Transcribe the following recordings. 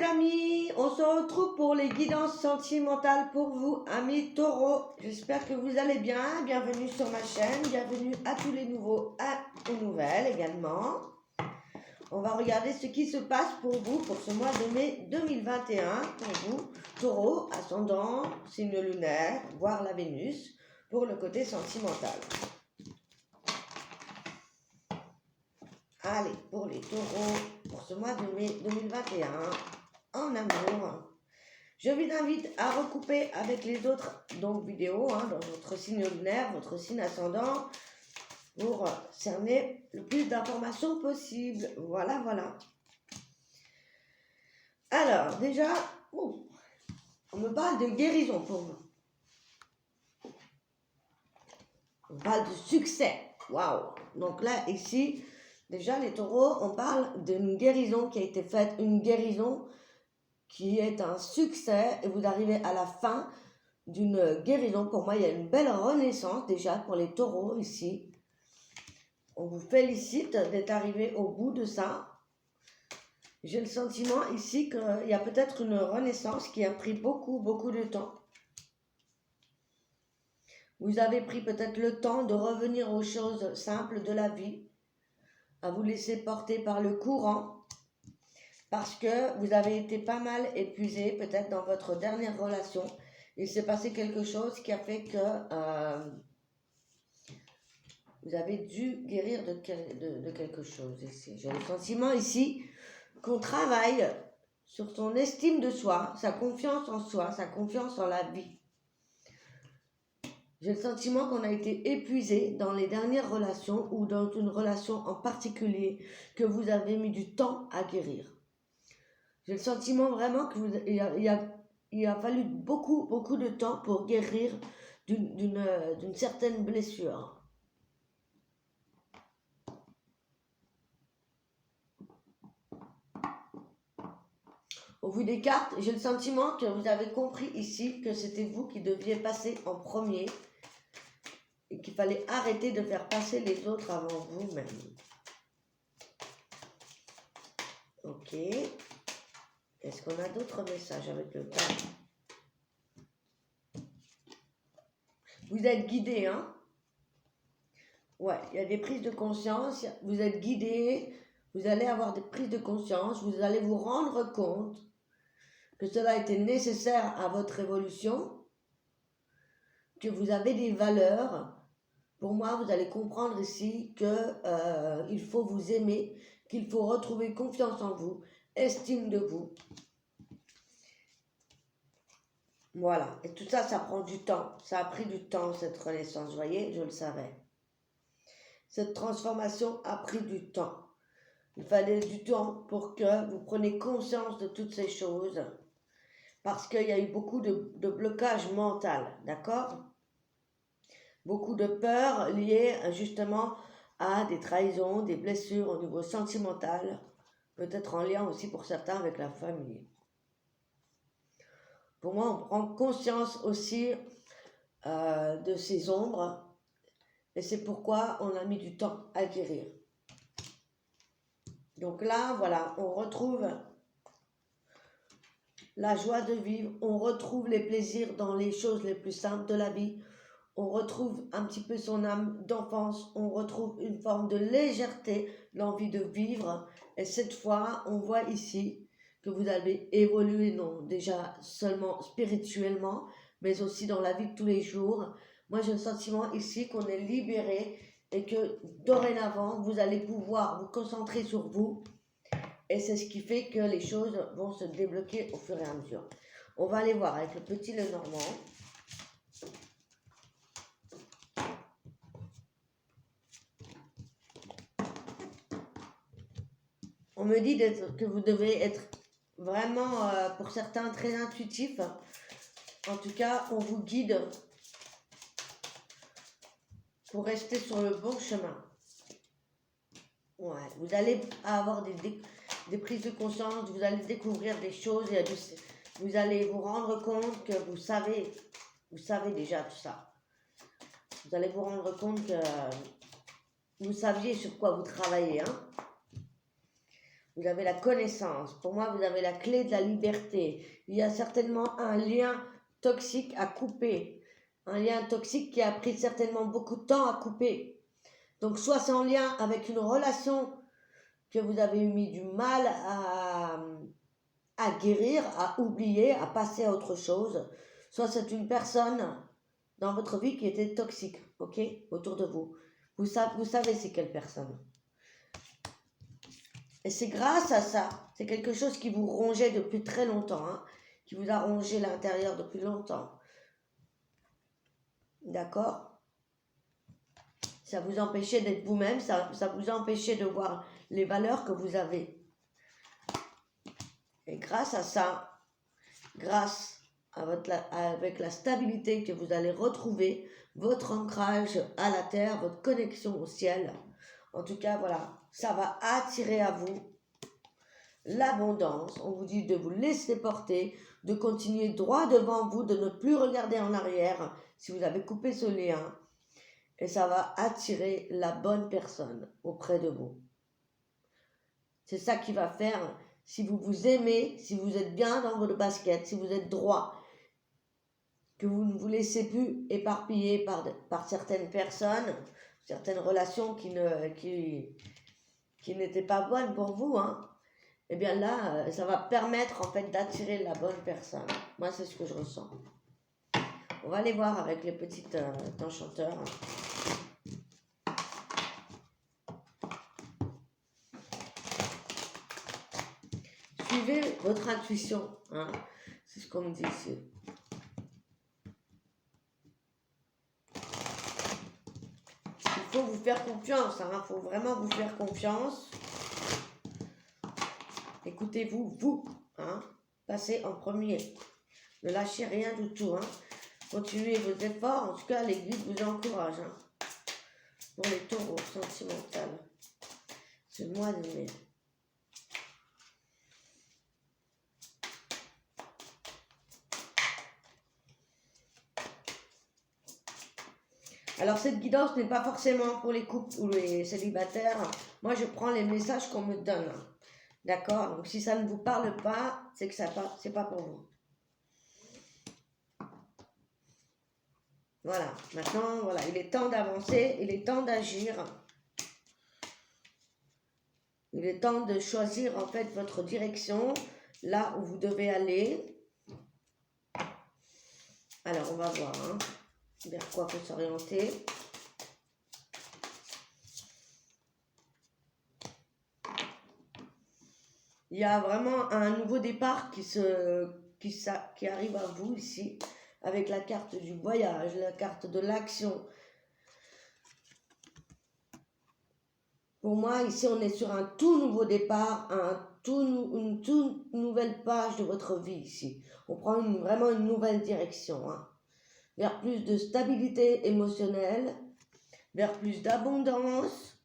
les amis, on se retrouve pour les guidances sentimentales pour vous, amis taureaux. J'espère que vous allez bien. Bienvenue sur ma chaîne, bienvenue à tous les nouveaux, aux nouvelles également. On va regarder ce qui se passe pour vous pour ce mois de mai 2021. Pour vous, taureau, ascendant, signe lunaire, voire la Vénus, pour le côté sentimental. Allez, pour les taureaux, pour ce mois de mai 2021, en amour, je vous invite à recouper avec les autres vidéos, dans votre signe lunaire, votre signe ascendant, pour cerner le plus d'informations possible. Voilà. Alors, déjà, on me parle de guérison pour vous. On parle de succès. Waouh! Donc là, ici, déjà, les taureaux, on parle d'une guérison qui a été faite, une guérison qui est un succès, et vous arrivez à la fin d'une guérison. Pour moi, il y a une belle renaissance déjà pour les taureaux ici. On vous félicite d'être arrivé au bout de ça. J'ai le sentiment ici qu'il y a peut-être une renaissance qui a pris beaucoup de temps. Vous avez pris peut-être le temps de revenir aux choses simples de la vie, à vous laisser porter par le courant, parce que vous avez été pas mal épuisé, peut-être dans votre dernière relation. Il s'est passé quelque chose qui a fait que vous avez dû guérir de quelque chose ici. J'ai le sentiment ici qu'on travaille sur son estime de soi, sa confiance en soi, sa confiance en la vie. J'ai le sentiment qu'on a été épuisé dans les dernières relations ou dans une relation en particulier que vous avez mis du temps à guérir. J'ai le sentiment vraiment qu'il a fallu beaucoup de temps pour guérir d'une certaine blessure. Au vu des cartes, j'ai le sentiment que vous avez compris ici que c'était vous qui deviez passer en premier et qu'il fallait arrêter de faire passer les autres avant vous-même. Ok. Est-ce qu'on a d'autres messages avec le temps? Vous êtes guidé, Ouais, il y a des prises de conscience, vous êtes guidé, vous allez avoir des prises de conscience, vous allez vous rendre compte que cela était nécessaire à votre évolution, que vous avez des valeurs. Pour moi, vous allez comprendre ici que il faut vous aimer, qu'il faut retrouver confiance en vous, estime de vous. Voilà, et tout ça, ça prend du temps. Ça a pris du temps, cette renaissance, vous voyez, je le savais. Cette transformation a pris du temps. Il fallait du temps pour que vous preniez conscience de toutes ces choses. Parce qu'il y a eu beaucoup de blocage mental, d'accord? Beaucoup de peurs liées justement à des trahisons, des blessures au niveau sentimental, peut-être en lien aussi pour certains avec la famille. Pour moi, on prend conscience aussi de ces ombres, et c'est pourquoi on a mis du temps à guérir. Donc là, voilà, on retrouve la joie de vivre, on retrouve les plaisirs dans les choses les plus simples de la vie, on retrouve un petit peu son âme d'enfance, on retrouve une forme de légèreté, l'envie de vivre, et cette fois, on voit ici que vous avez évolué, non déjà seulement spirituellement, mais aussi dans la vie de tous les jours. Moi, j'ai le sentiment ici qu'on est libéré et que dorénavant, vous allez pouvoir vous concentrer sur vous. Et c'est ce qui fait que les choses vont se débloquer au fur et à mesure. On va aller voir avec le petit Lenormand. On me dit que vous devez être vraiment, pour certains, très intuitif. En tout cas, on vous guide pour rester sur le bon chemin. Ouais, vous allez avoir des prises de conscience, vous allez découvrir des choses, vous allez vous rendre compte que vous savez déjà tout ça. Vous allez vous rendre compte que vous saviez sur quoi vous travaillez, Vous avez la connaissance. Pour moi, vous avez la clé de la liberté. Il y a certainement un lien toxique à couper. Un lien toxique qui a pris certainement beaucoup de temps à couper. Donc, soit c'est en lien avec une relation que vous avez mis du mal à guérir, à oublier, à passer à autre chose. Soit c'est une personne dans votre vie qui était toxique, ok, autour de vous. Vous savez c'est quelle personne. Et c'est grâce à ça, c'est quelque chose qui vous rongeait depuis très longtemps, hein, qui vous a rongé l'intérieur depuis longtemps. D'accord? Ça vous empêchait d'être vous-même, ça vous empêchait de voir les valeurs que vous avez. Et grâce à ça, grâce à avec la stabilité que vous allez retrouver, votre ancrage à la terre, votre connexion au ciel, en tout cas, voilà, ça va attirer à vous l'abondance. On vous dit de vous laisser porter, de continuer droit devant vous, de ne plus regarder en arrière si vous avez coupé ce lien. Et ça va attirer la bonne personne auprès de vous. C'est ça qui va faire, si vous vous aimez, si vous êtes bien dans votre basket, si vous êtes droit, que vous ne vous laissez plus éparpiller par certaines personnes, certaines relations qui n'étaient pas bonnes pour vous, hein, et bien là, ça va permettre en fait d'attirer la bonne personne. Moi, c'est ce que je ressens. On va aller voir avec les petits enchanteurs. Suivez votre intuition, hein. C'est ce qu'on me dit ici. Il faut vous faire confiance, hein. Il faut vraiment vous faire confiance. Écoutez-vous, vous, hein. Passez en premier. Ne lâchez rien du tout, hein. Continuez vos efforts. En tout cas, les guides vous encouragent, hein. Pour les taureaux sentimentaux. C'est le mois de mai. Alors, cette guidance n'est pas forcément pour les couples ou les célibataires. Moi, je prends les messages qu'on me donne. D'accord? Donc, si ça ne vous parle pas, c'est que c'est pas pour vous. Voilà. Maintenant, voilà, il est temps d'avancer, il est temps d'agir. Il est temps de choisir, en fait, votre direction, là où vous devez aller. Alors, on va voir, hein, vers quoi faut s'orienter. Il y a vraiment un nouveau départ qui arrive à vous ici, avec la carte du voyage, la carte de l'action. Pour moi, ici, on est sur un tout nouveau départ, une toute nouvelle page de votre vie ici. On prend vraiment une nouvelle direction, hein, vers plus de stabilité émotionnelle, vers plus d'abondance,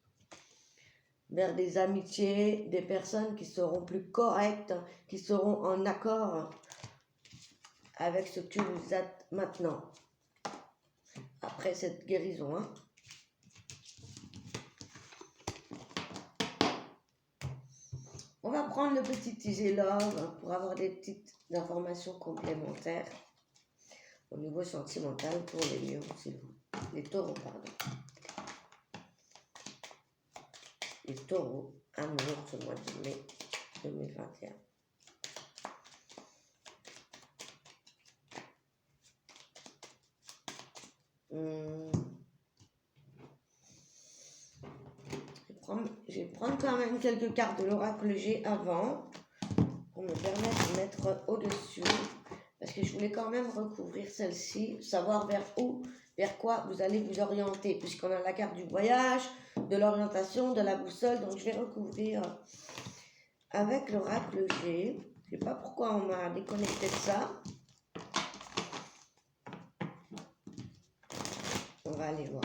vers des amitiés, des personnes qui seront plus correctes, qui seront en accord avec ce que vous êtes maintenant, après cette guérison, hein. On va prendre le petit Easy Love pour avoir des petites informations complémentaires au niveau sentimental pour les lions, les taureaux, pardon. Les taureaux, amour, ce mois de mai 2021. Je vais prendre quand même quelques cartes de l'oracle G avant pour me permettre de mettre au-dessus, parce que je voulais quand même recouvrir celle-ci, savoir vers quoi vous allez vous orienter, puisqu'on a la carte du voyage, de l'orientation, de la boussole. Donc je vais recouvrir avec l'oracle G. Je ne sais pas pourquoi on m'a déconnecté de ça. On va aller voir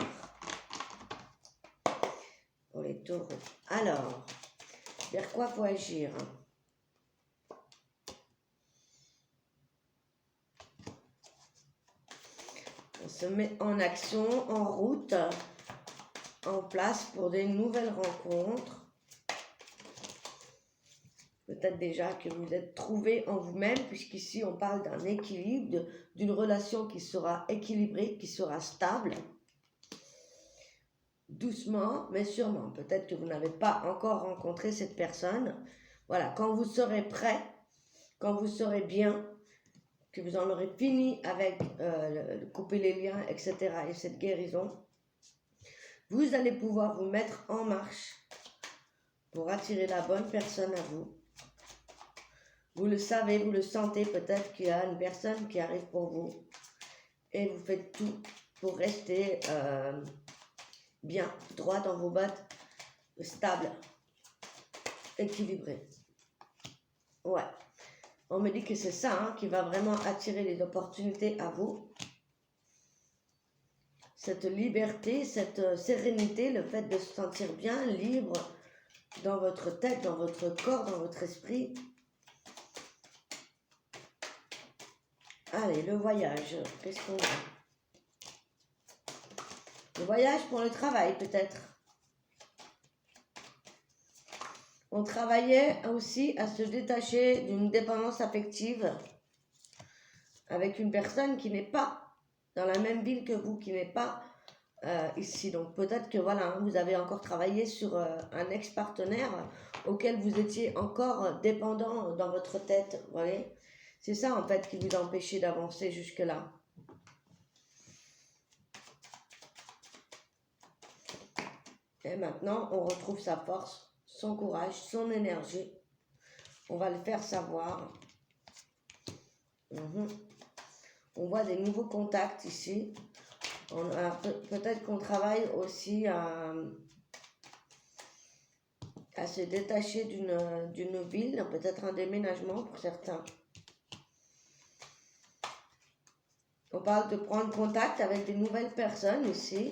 pour les taureaux. Alors, vers quoi faut agir? On se met en action, en route, en place pour des nouvelles rencontres. peut-être déjà que vous êtes trouvé en vous-même, puisqu'ici on parle d'un équilibre, d'une relation qui sera équilibrée, qui sera stable, doucement mais sûrement. Peut-être que vous n'avez pas encore rencontré cette personne. Voilà, quand vous serez prêt, quand vous serez bien, que vous en aurez fini avec couper les liens, etc., et cette guérison, vous allez pouvoir vous mettre en marche pour attirer la bonne personne à vous. Vous le savez, vous le sentez, peut-être qu'il y a une personne qui arrive pour vous et vous faites tout pour rester bien, droit dans vos bottes, stable, équilibré. Ouais, on me dit que c'est ça hein, qui va vraiment attirer les opportunités à vous. Cette liberté, cette sérénité, le fait de se sentir bien, libre dans votre tête, dans votre corps, dans votre esprit. Allez, le voyage, qu'est-ce qu'on a? Le voyage pour le travail, peut-être. On travaillait aussi à se détacher d'une dépendance affective avec une personne qui n'est pas dans la même ville que vous, qui n'est pas ici. Donc peut-être que voilà, vous avez encore travaillé sur un ex-partenaire auquel vous étiez encore dépendant dans votre tête, vous voyez. C'est ça en fait qui vous a empêché d'avancer jusque-là. Et maintenant, on retrouve sa force, son courage, son énergie. On va le faire savoir. On voit des nouveaux contacts ici. Peut-être qu'on travaille aussi à se détacher d'une ville, peut-être un déménagement pour certains. On parle de prendre contact avec des nouvelles personnes ici.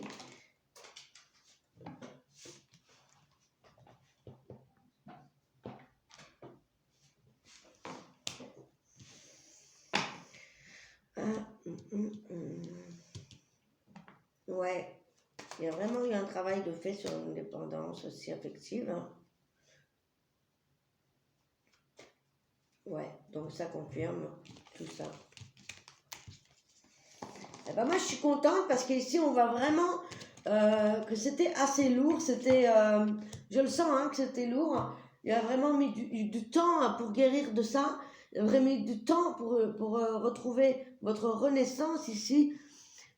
Ouais, il y a vraiment eu un travail de fait sur l'indépendance aussi affective. Hein. Ouais, donc ça confirme tout ça. Et ben moi je suis contente parce qu'ici on voit vraiment que c'était assez lourd. C'était, je le sens hein, que c'était lourd. Il a vraiment mis du temps pour guérir de ça. Il a vraiment mis du temps pour retrouver votre renaissance ici.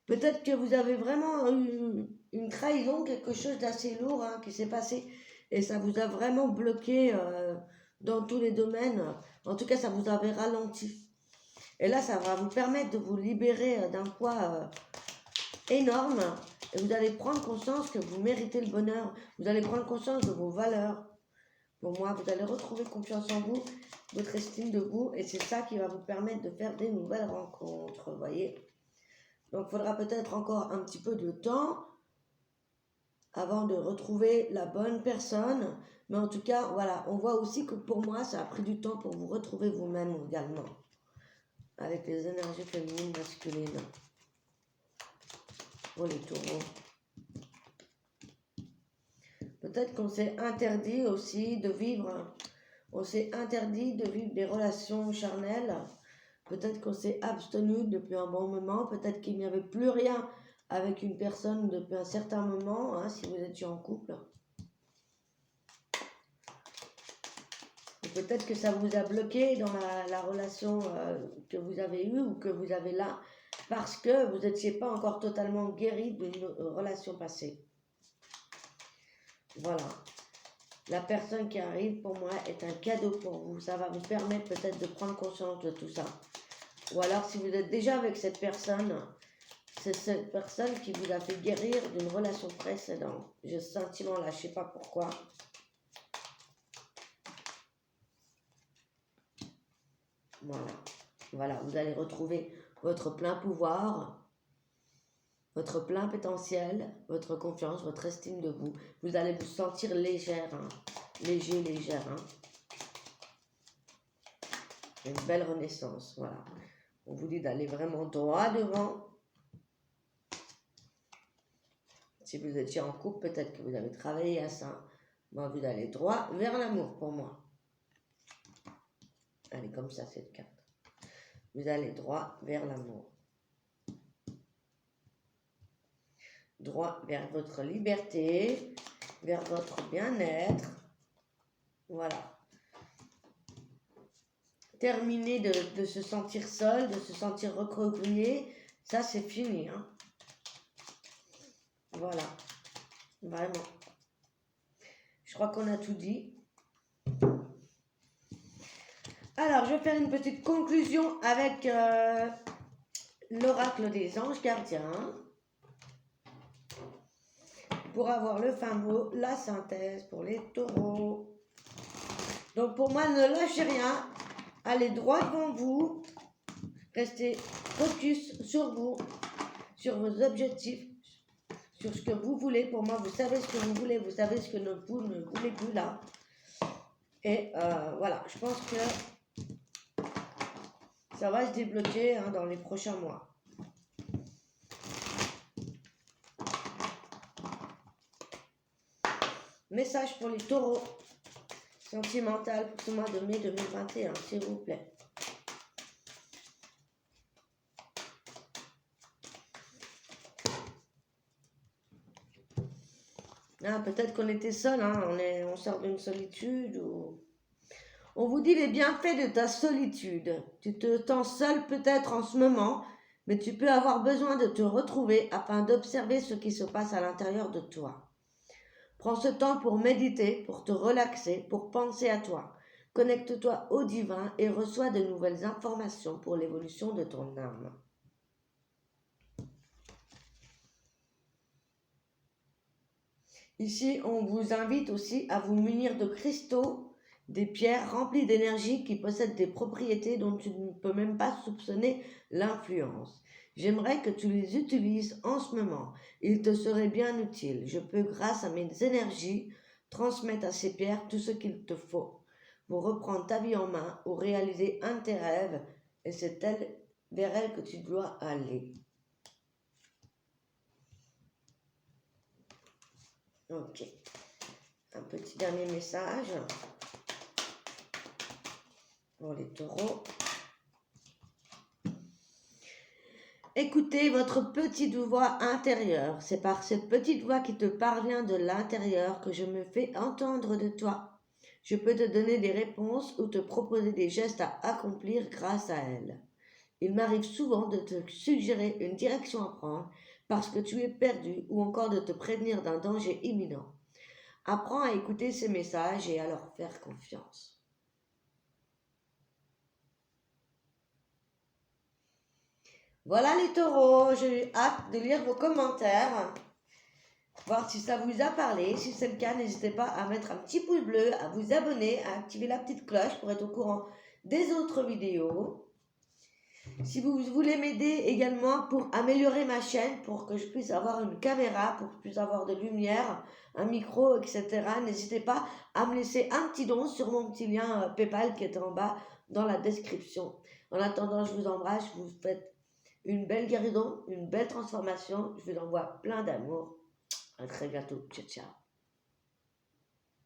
Peut-être que vous avez vraiment eu une trahison, quelque chose d'assez lourd hein, qui s'est passé et ça vous a vraiment bloqué dans tous les domaines. En tout cas, ça vous avait ralenti. Et là, ça va vous permettre de vous libérer d'un poids énorme et vous allez prendre conscience que vous méritez le bonheur. Vous allez prendre conscience de vos valeurs. Pour moi, vous allez retrouver confiance en vous, votre estime de vous et c'est ça qui va vous permettre de faire des nouvelles rencontres, vous voyez. Donc, il faudra peut-être encore un petit peu de temps avant de retrouver la bonne personne. Mais en tout cas, voilà, on voit aussi que pour moi, ça a pris du temps pour vous retrouver vous-même également. Avec les énergies féminines, masculines. Pour les taureaux. Peut-être qu'on s'est interdit aussi de vivre. On s'est interdit de vivre des relations charnelles. Peut-être qu'on s'est abstenu depuis un bon moment, peut-être qu'il n'y avait plus rien avec une personne depuis un certain moment, hein, si vous étiez en couple. Et peut-être que ça vous a bloqué dans la relation que vous avez eue ou que vous avez là, parce que vous n'étiez pas encore totalement guéri d'une relation passée. Voilà. La personne qui arrive, pour moi, est un cadeau pour vous. Ça va vous permettre peut-être de prendre conscience de tout ça. Ou alors, si vous êtes déjà avec cette personne, c'est cette personne qui vous a fait guérir d'une relation précédente. J'ai ce sentiment-là, je ne sais pas pourquoi. Voilà, vous allez retrouver votre plein pouvoir, votre plein potentiel, votre confiance, votre estime de vous. Vous allez vous sentir légère, hein. Légère. Hein. Une belle renaissance, voilà. On vous dit d'aller vraiment droit devant. Si vous étiez en couple, peut-être que vous avez travaillé à ça. Moi, vous allez droit vers l'amour pour moi. Allez, comme ça, cette carte. Vous allez droit vers l'amour. Droit vers votre liberté, vers votre bien-être. Voilà. Terminer de se sentir seul, de se sentir recroquevillé, ça c'est fini. Hein. Voilà. Vraiment. Je crois qu'on a tout dit. Alors, je vais faire une petite conclusion avec l'oracle des anges gardiens. Pour avoir le fin mot, la synthèse pour les taureaux. Donc pour moi, ne lâchez rien. Allez droit devant vous. Restez focus sur vous, sur vos objectifs, sur ce que vous voulez. Pour moi, vous savez ce que vous voulez, vous savez ce que vous ne voulez plus là. Et voilà, je pense que ça va se débloquer hein, dans les prochains mois. Message pour les taureaux. Sentimental pour ce mois de mai 2021, s'il vous plaît. Ah, peut-être qu'on était seul, hein, on sort d'une solitude. Ou... On vous dit les bienfaits de ta solitude. Tu te sens seul peut-être en ce moment, mais tu peux avoir besoin de te retrouver afin d'observer ce qui se passe à l'intérieur de toi. Prends ce temps pour méditer, pour te relaxer, pour penser à toi. Connecte-toi au divin et reçois de nouvelles informations pour l'évolution de ton âme. Ici, on vous invite aussi à vous munir de cristaux, des pierres remplies d'énergie qui possèdent des propriétés dont tu ne peux même pas soupçonner l'influence. J'aimerais que tu les utilises en ce moment. Ils te seraient bien utiles. Je peux, grâce à mes énergies, transmettre à ces pierres tout ce qu'il te faut pour reprendre ta vie en main ou réaliser un de tes rêves. Et c'est vers elle que tu dois aller. Ok. Un petit dernier message pour les taureaux. Écoutez votre petite voix intérieure. C'est par cette petite voix qui te parvient de l'intérieur que je me fais entendre de toi. Je peux te donner des réponses ou te proposer des gestes à accomplir grâce à elle. Il m'arrive souvent de te suggérer une direction à prendre parce que tu es perdu ou encore de te prévenir d'un danger imminent. Apprends à écouter ces messages et à leur faire confiance. Voilà les taureaux, j'ai hâte de lire vos commentaires, voir si ça vous a parlé. Si c'est le cas, n'hésitez pas à mettre un petit pouce bleu, à vous abonner, à activer la petite cloche pour être au courant des autres vidéos. Si vous voulez m'aider également pour améliorer ma chaîne, pour que je puisse avoir une caméra, pour que je puisse avoir de lumière, un micro, etc., n'hésitez pas à me laisser un petit don sur mon petit lien PayPal qui est en bas dans la description. En attendant, je vous embrasse, je vous faites une belle guérison, une belle transformation. Je vous envoie plein d'amour. À très bientôt. Ciao, ciao.